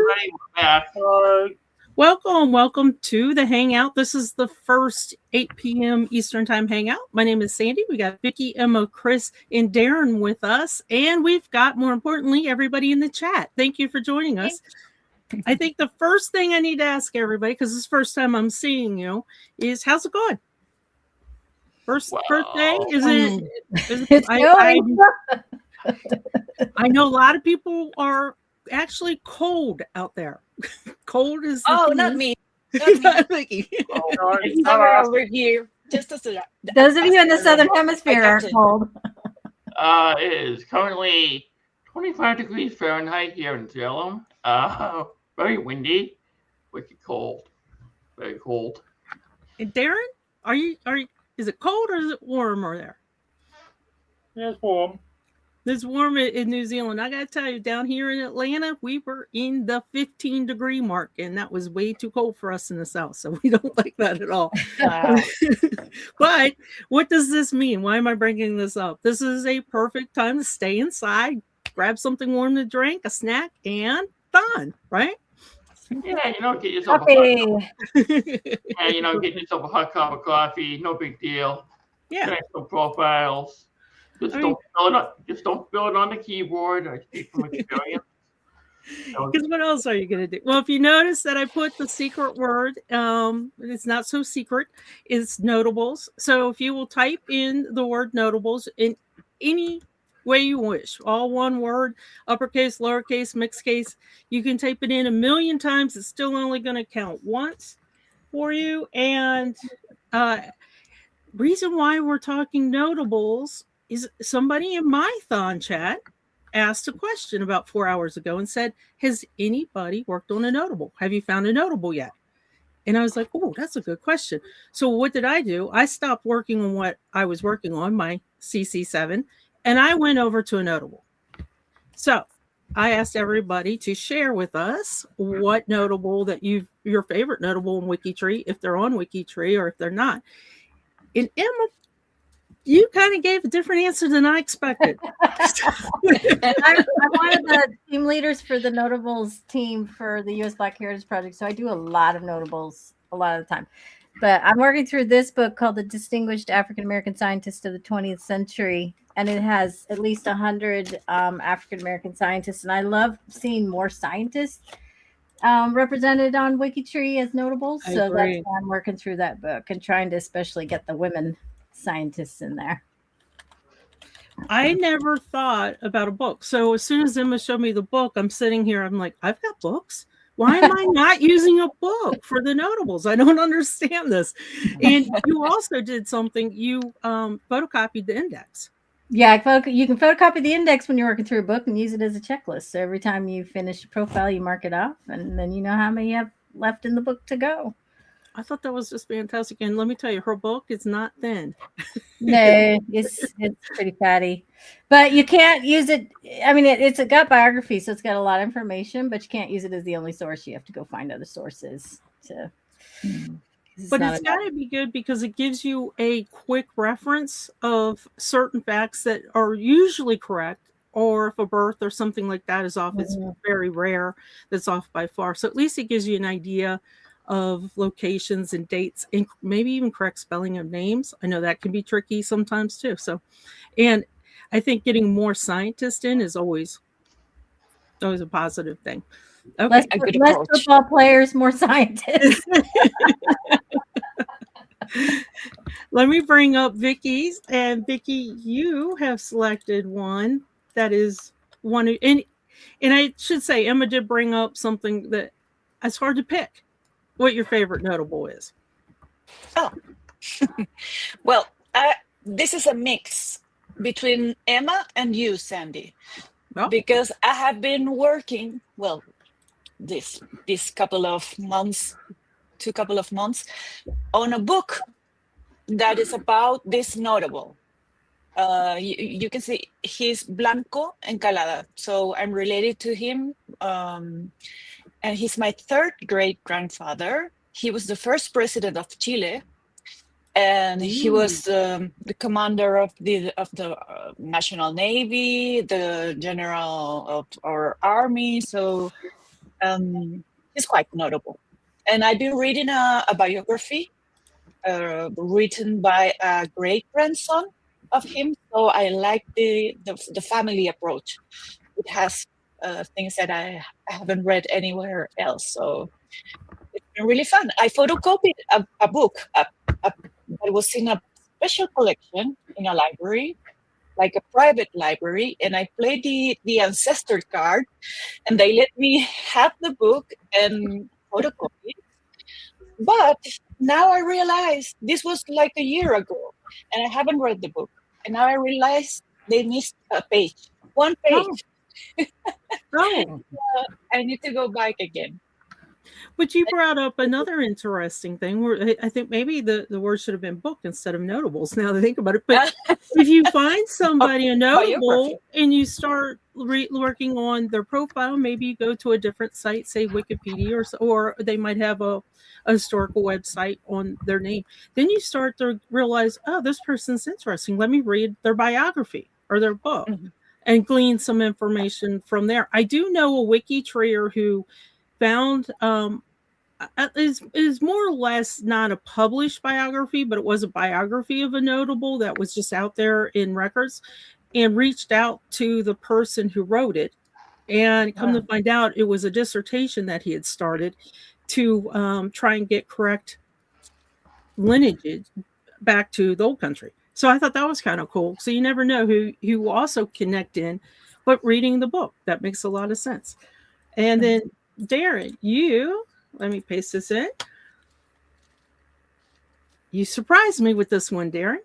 everybody. We're back. Welcome to the Hangout. This is the first 8 p.m. Eastern Time Hangout. My name is Sandy. We got Vicky, Emma, Chris, and Darren with us. And we've got, more importantly, everybody in the chat. Thank you for joining us. I think the first thing I need to ask everybody, because this is the first time I'm seeing you, is how's it going? First day? I know a lot of people are actually cold out there. Cold is not me. Not Vicky. Somewhere over here. Just those of you in the southern hemisphere are cold. It is currently 25 degrees Fahrenheit here in Salem. Very windy, wicked cold, very cold. And Darren, are you? Is it cold or is it warm over there? Yeah, it's warm. It's warm in New Zealand. I got to tell you, down here in Atlanta, we were in the 15-degree mark, and that was way too cold for us in the South, so we don't like that at all. Wow. But what does this mean? Why am I bringing this up? This is a perfect time to stay inside, grab something warm to drink, a snack, and fun, right? Yeah, get yourself get yourself a hot cup of coffee. No big deal. Yeah. Connect some profiles. Just don't fill it on the keyboard. I speak from experience. Because what else are you going to do? Well, if you notice that I put the secret word, it's not so secret, it's notables. So if you will type in the word notables in any way you wish, all one word, uppercase, lowercase, mixed case, you can type it in 1,000,000 times. It's still only going to count once for you. And reason why we're talking notables is somebody in my Thon chat asked a question about 4 hours ago and said, has anybody worked on a notable? Have you found a notable yet? And I was like, oh, that's a good question. So what did I do? I stopped working on what I was working on, my CC7, and I went over to a notable. So I asked everybody to share with us what notable that your favorite notable in WikiTree, if they're on WikiTree or if they're not. And Emma, you kind of gave a different answer than I expected. I'm one of the team leaders for the notables team for the U.S. Black Heritage Project, so I do a lot of notables a lot of the time. But I'm working through this book called The Distinguished African American Scientists of the 20th Century, and it has at least 100 African American scientists, and I love seeing more scientists represented on WikiTree as notables. So that's why I'm working through that book and trying to especially get the women scientists in there. I never thought about a book. So as soon as Emma showed me the book, I'm sitting here, I'm like, I've got books. Why am I not using a book for the notables? I don't understand this. And you also did something, you photocopied the index. Yeah, you can photocopy the index when you're working through a book and use it as a checklist. So every time you finish a profile, you mark it off, and then you know how many you have left in the book to go. I thought that was just fantastic. And let me tell you, her book is not thin. No, it's pretty fatty. But you can't use it. I mean, it's a gut biography, so it's got a lot of information, but you can't use it as the only source. You have to go find other sources. But it's got to be good because it gives you a quick reference of certain facts that are usually correct, or if a birth or something like that is off, it's very rare that's off by far. So at least it gives you an idea of locations and dates, and maybe even correct spelling of names. I know that can be tricky sometimes too. So, and I think getting more scientists in is always a positive thing. Okay. Less football players, more scientists. Let me bring up Vicky's, and Vicky, you have selected one that is one, and I should say Emma did bring up something that it's hard to pick what your favorite notable is. Oh, well, this is a mix between Emma and you, Sandy, because I have been working, this couple of months on a book that is about this notable. You can see he's Blanco Encalada, so I'm related to him. And he's my third great grandfather. He was the first president of Chile, and he was the commander of the National Navy, the general of our army. So He's quite notable. And I've been reading a biography written by a great-grandson of him. So I like the family approach. It has things that I haven't read anywhere else. So it's been really fun. I photocopied a book that was in a special collection in a library, like a private library, and I played the ancestor card, and they let me have the book and photocopy it. But now I realize this was like a year ago, and I haven't read the book. And now I realize they missed a page, one page. Oh. I need to go back again. But you brought up another interesting thing where I think maybe the word should have been book instead of notables now that I think about it. But if you find somebody a notable and you start working on their profile, maybe you go to a different site, say Wikipedia, or they might have a historical website on their name. Then you start to realize, oh, this person's interesting. Let me read their biography or their book and glean some information from there. I do know a WikiTreeer who found is more or less not a published biography, but it was a biography of a notable that was just out there in records, and reached out to the person who wrote it, and come to find out it was a dissertation that he had started to try and get correct lineage back to the old country. So I thought that was kind of cool. So you never know who also connect in, but reading the book, that makes a lot of sense. And then Darren, let me paste this in. You surprised me with this one, Darren.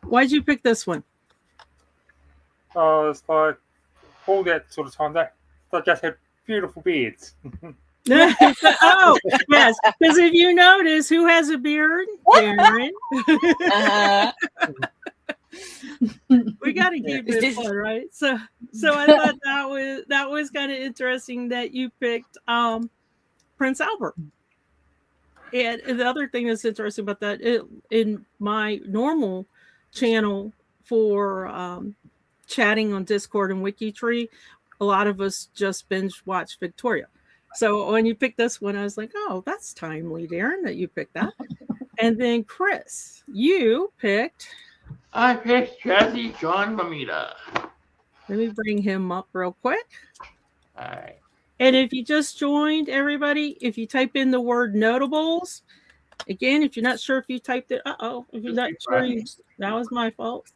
Why'd you pick this one? It's like all that sort of time that just had beautiful beards. Oh, yes. Because if you notice, who has a beard? Darren. We got to keep it fun, right? So I thought that was kind of interesting that you picked Prince Albert. And the other thing that's interesting about that, in my normal channel for chatting on Discord and WikiTree, a lot of us just binge watch Victoria. So when you picked this one, I was like, oh, that's timely, Darren, that you picked that. And then Chris, you picked... I picked Jesse John Mamita. Let me bring him up real quick. All right. And if you just joined, everybody, if you type in the word notables, again, if you're not sure if you typed it, if you're not sure, that was my fault.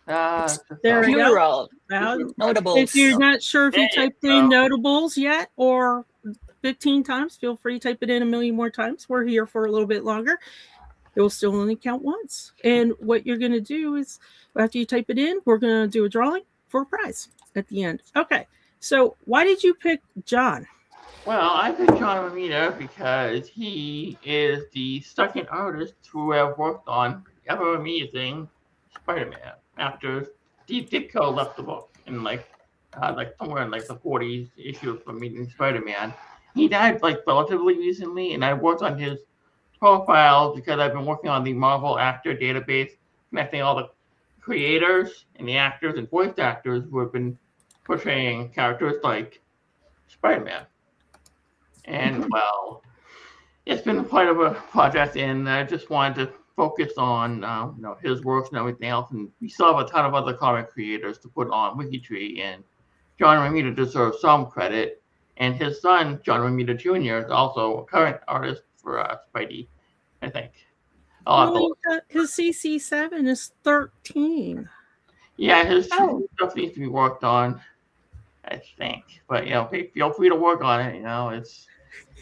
There we go. Notables. If you're not sure if you typed in notables yet or 15 times, feel free to type it in a million more times. We're here for a little bit longer. It will still only count once. And what you're going to do is, after you type it in, we're going to do a drawing for a prize at the end. Okay. So why did you pick John? Well, I picked John Mamita because he is the second artist who have worked on ever amazing Spider-Man after Steve Ditko left the book in like somewhere in like the 40s issue of Amazing Spider-Man. He died like relatively recently, and I worked on his profile because I've been working on the Marvel actor database, connecting all the creators and the actors and voice actors who have been portraying characters like Spider-Man. And well, it's been quite of a project, and I just wanted to focus on his works and everything else. And we still have a ton of other comic creators to put on WikiTree, and John Romita deserves some credit. And his son, John Romita Jr., is also a current artist for Spidey, I think. His CC7 is 13. Yeah, his stuff needs to be worked on, I think. But, feel free to work on it. It's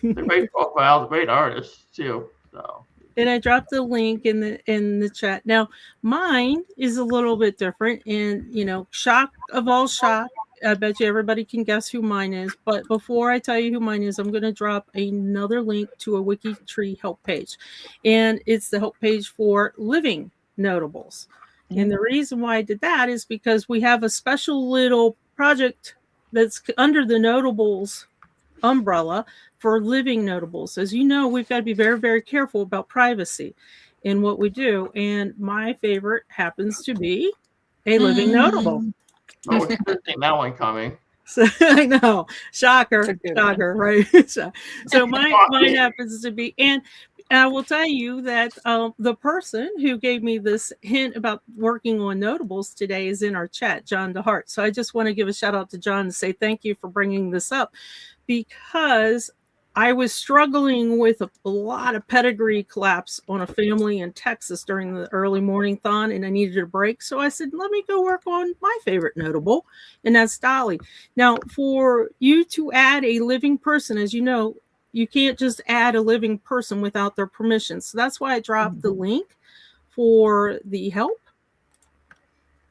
a great profile, a great artist, too. So. And I dropped the link in the chat. Now, mine is a little bit different. And, shock of all shock, I bet you everybody can guess who mine is. But before I tell you who mine is, I'm going to drop another link to a WikiTree help page. And it's the help page for living notables. Mm-hmm. And the reason why I did that is because we have a special little project that's under the notables umbrella for living notables. As you know, we've got to be very, very careful about privacy in what we do. And my favorite happens to be a living notable. Oh, we're seeing that one coming. So I know, It's shocker, a good one. shocker, right? So mine happens to be, and I will tell you that the person who gave me this hint about working on notables today is in our chat, John DeHart. So I just want to give a shout out to John and say thank you for bringing this up, because I was struggling with a lot of pedigree collapse on a family in Texas during the early morning thon, and I needed a break. So I said, let me go work on my favorite notable, and that's Dolly. Now, for you to add a living person, as you know, you can't just add a living person without their permission. So that's why I dropped the link for the help.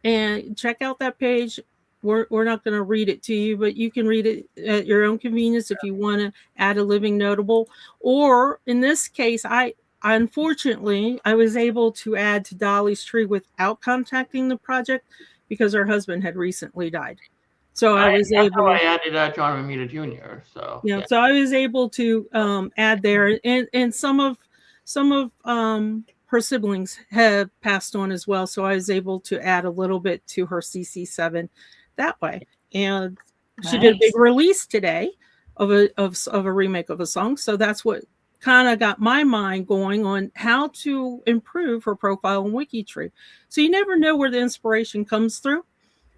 And check out that page. We're not going to read it to you, but you can read it at your own convenience if you want to add a living notable. Or in this case, unfortunately, I was able to add to Dolly's tree without contacting the project because her husband had recently died. So I was That's able. how I added John Romita Jr. So Yeah, so I was able to add there, and some of her siblings have passed on as well, so I was able to add a little bit to her CC7 that way. And she did a big Nice. release today of a remake of a song, so that's what kind of got my mind going on how to improve her profile on WikiTree. So you never know where the inspiration comes through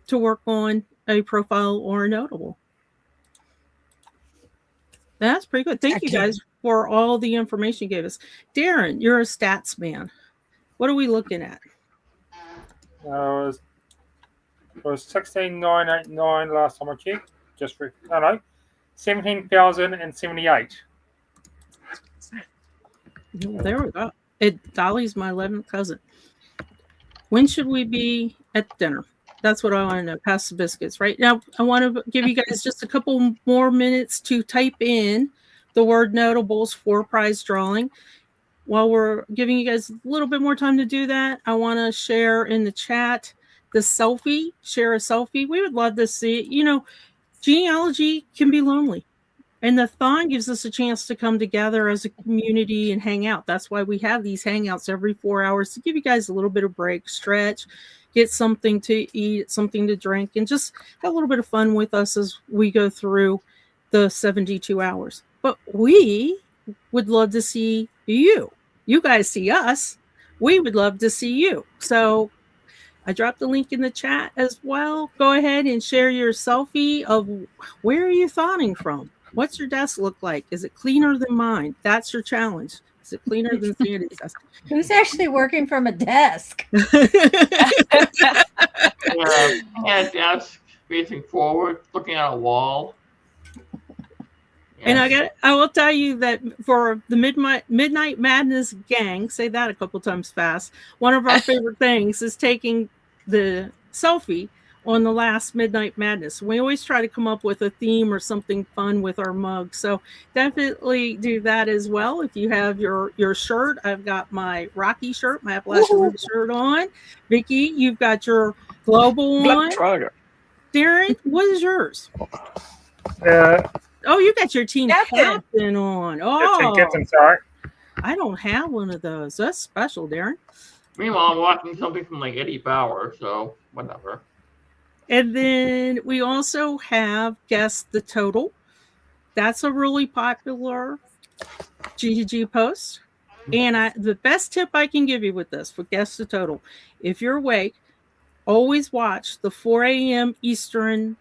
to work on a profile or a notable. That's pretty good. Thank you guys for all the information you gave us. Darren, you're a stats man. What are we looking at? It was 16,989 last time I checked. Just for 17,078. There we go. Dolly's my 11th cousin. When should we be at dinner? That's what I want to know. Pass the biscuits. Right now, I want to give you guys just a couple more minutes to type in the word notables for prize drawing. While we're giving you guys a little bit more time to do that, I want to share in the chat the selfie. Share a selfie. We would love to see it. You know, genealogy can be lonely. And the thon gives us a chance to come together as a community and hang out. That's why we have these hangouts every 4 hours to give you guys a little bit of break, stretch, get something to eat, something to drink, and just have a little bit of fun with us as we go through the 72 hours. But we would love to see you. You guys see us. We would love to see you. So I dropped the link in the chat as well. Go ahead and share your selfie of where are you thawing from? What's your desk look like? Is it cleaner than mine? That's your challenge. Is it cleaner than Sandy's desk? Who's actually working from a desk? Yeah, desk facing forward, looking at a wall. And I will tell you that for the Midnight Madness gang, say that a couple times fast, one of our favorite things is taking the selfie on the last Midnight Madness. We always try to come up with a theme or something fun with our mug. So definitely do that as well. If you have your shirt, I've got my Rocky shirt, my Appalachian shirt on. Vicky, you've got your global on. Darren, what is yours? Oh, you got your team captain on. Oh, Captain, sorry. I don't have one of those. That's special, Darren. Meanwhile, I'm watching something from like Eddie Bauer, so whatever. And then we also have Guess the Total. That's a really popular GGG post. And the best tip I can give you with this for Guess the Total, if you're awake, always watch the 4 a.m. Eastern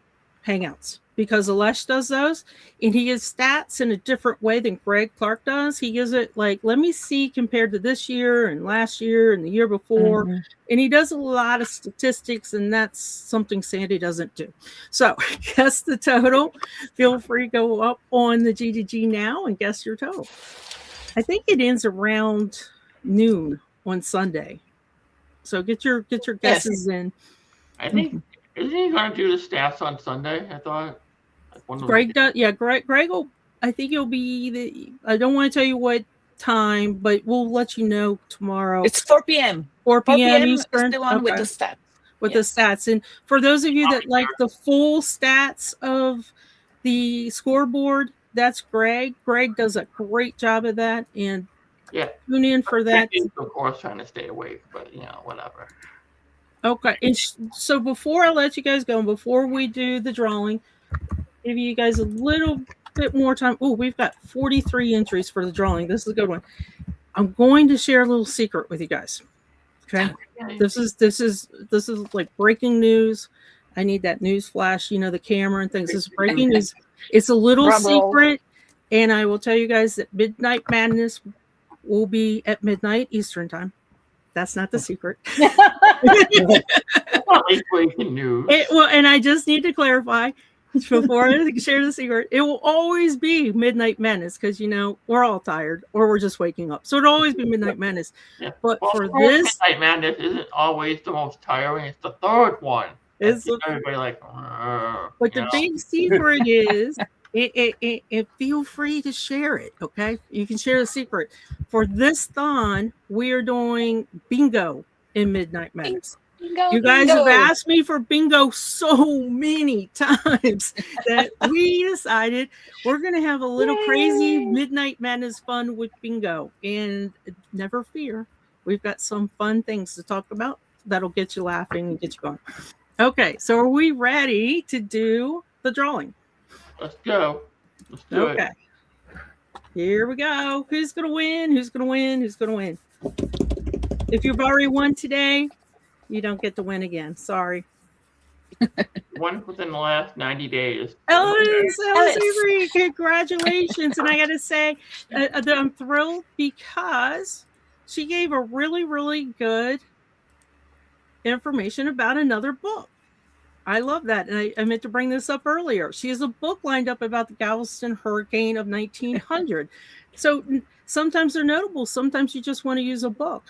Hangouts, because Alesh does those, and he gives stats in a different way than Greg Clark does. He gives it like, let me see compared to this year and last year and the year before. Mm-hmm. And he does a lot of statistics, and that's something Sandy doesn't do. So guess the total. Feel free to go up on the GGG now and guess your total. I think it ends around noon on Sunday. So get your guesses in. I think, isn't he going to do the stats on Sunday? I thought. Greg does. Yeah, Greg will. I think he'll be I don't want to tell you what time, but we'll let you know tomorrow. It's 4 p.m. 4 p.m. Eastern. Is the one with the stats. With the stats. And for those of you that like the full stats of the scoreboard, that's Greg. Greg does a great job of that. And tune in for that. Of course, trying to stay awake, but whatever. Okay. And so before I let you guys go, and before we do the drawing, give you guys a little bit more time. Oh, we've got 43 entries for the drawing. This is a good one. I'm going to share a little secret with you guys. Okay. This is like breaking news. I need that news flash, the camera and things. This is breaking news. It's a little secret. And I will tell you guys that Midnight Madness will be at midnight Eastern time. That's not the secret. Breaking news. And I just need to clarify before I share the secret. It will always be Midnight Madness because we're all tired or we're just waking up, so it'll always be Midnight Madness. Yeah. But well, for this, Midnight Madness isn't always the most tiring. It's the third one. It's everybody like. But the big secret is. It feel free to share it, okay? You can share the secret. For this thon, we are doing bingo in Midnight Madness. You guys have asked me for bingo so many times that we decided we're going to have a little crazy Midnight Madness fun with bingo. And never fear, we've got some fun things to talk about that'll get you laughing and get you going. Okay, so are we ready to do the drawing? Let's go. Let's do it. Here we go. Who's going to win? Who's going to win? Who's going to win? If you've already won today, you don't get to win again. Sorry. One within the last 90 days. Ellis Avery, congratulations. And I got to say that I'm thrilled because she gave a really, really good information about another book. I love that. And I meant to bring this up earlier. She has a book lined up about the Galveston hurricane of 1900. So sometimes they're notable. Sometimes you just want to use a book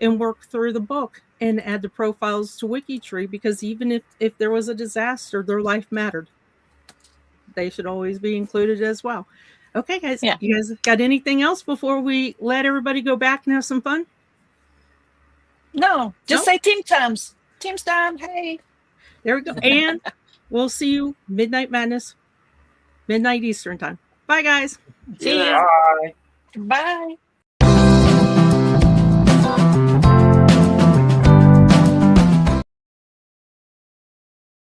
and work through the book and add the profiles to WikiTree, because even if there was a disaster, their life mattered. They should always be included as well. Okay, guys. Yeah. You guys got anything else before we let everybody go back and have some fun? No, just say team times. Team's done. Hey. There we go. And we'll see you Midnight Madness, midnight Eastern time. Bye, guys. See you. Bye. Bye.